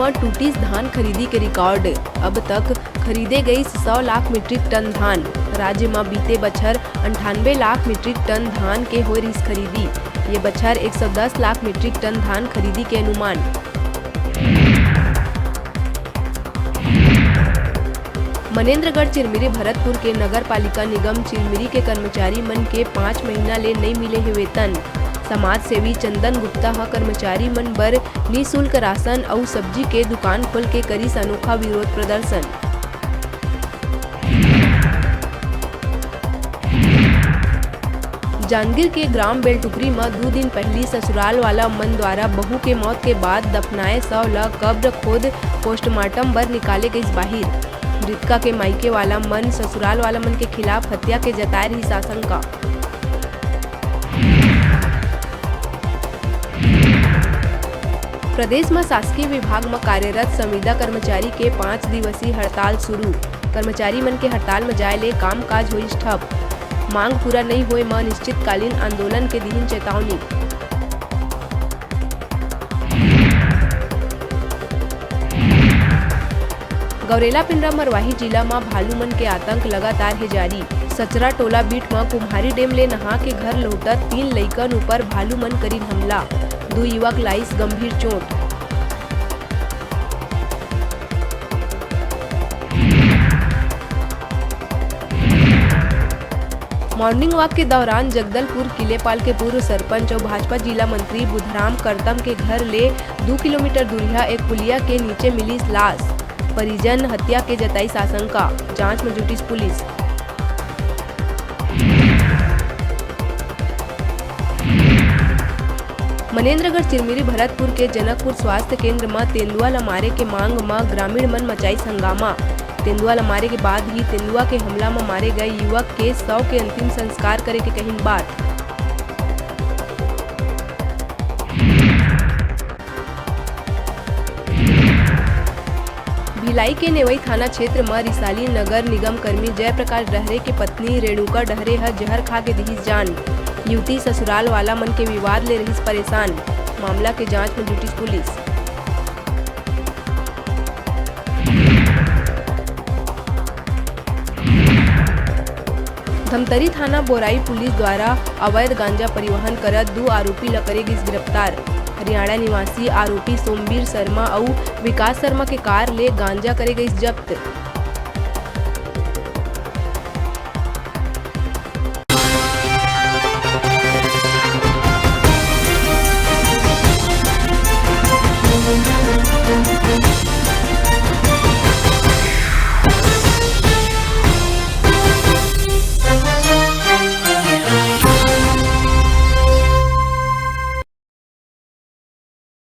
में टूटिस धान खरीदी के रिकॉर्ड। अब तक खरीदे गई 100 लाख मीट्रिक टन धान। राज्य में बीते बछर 98 लाख मीट्रिक टन धान के हो रही खरीदी। ये बछर 110 लाख मीट्रिक टन धान खरीदी के अनुमान। मनेन्द्रगढ़ चिरमिरी भरतपुर के नगर पालिका निगम चिरमिरी के कर्मचारी मन के 5 महीना ले नहीं मिले है वेतन। समाज सेवी चंदन गुप्ता ह कर्मचारी मन बर निःशुल्क राशन और सब्जी के दुकान खोल के करिस अनोखा विरोध प्रदर्शन। जांजगीर के ग्राम बेलटुकरी में 2 दिन पहली ससुराल वाला मन द्वारा बहू के मौत के बाद दफनाए शव ला कब्र खोद पोस्टमार्टम बर निकाले गई बाहिर। मृतका के मायके वाला मन ससुराल वाला मन के खिलाफ हत्या के जताए रही आशंका। प्रदेश में शासकीय विभाग में कार्यरत संविदा कर्मचारी के 5 दिवसीय हड़ताल शुरू। कर्मचारी मन के हड़ताल में जाए ले काम काज हुई ठप। मांग पूरा नहीं होए में अनिश्चितकालीन आंदोलन के दीन चेतावनी। गौरेला पिंडरा मरवाही जिला में भालू मन के आतंक लगातार है जारी। सचरा टोला बीट में कुम्हारी डेम ले नहा के घर लौटत 3 लइकन ऊपर भालू मन करीन हमला। 2 युवक लाइस गंभीर चोट। मॉर्निंग वॉक के दौरान जगदलपुर किलेपाल के पूर्व सरपंच और भाजपा जिला मंत्री बुधराम करतम के घर ले 2 किलोमीटर दूरिया एक पुलिया के नीचे मिली लाश। परिजन हत्या के जताई आशंका। जांच में जुटी पुलिस। मनेन्द्रगढ़ चिरमिरी भरतपुर के जनकपुर स्वास्थ्य केंद्र में तेंदुआ ल मारे के मांग में ग्रामीण मन मचाई हंगामा। तेंदुआ ल मारे के बाद ही तेंदुआ के हमला में मारे गए युवक के शव के अंतिम संस्कार करे के कहीं बात। भिलाई के नेवई थाना क्षेत्र में रिसाली नगर निगम कर्मी जयप्रकाश डहरे के पत्नी रेणुका डहरे ह जहर खा के दिहिस जान। युवती ससुराल वाला मन के विवाद ले रही परेशान। मामला के जांच में जुटी पुलिस। धमतरी थाना बोराई पुलिस द्वारा अवैध गांजा परिवहन करत 2 आरोपी ल करे गिस गिरफ्तार। हरियाणा निवासी आरोपी सोमवीर शर्मा और विकास शर्मा के कार ले गांजा करे गई जब्त।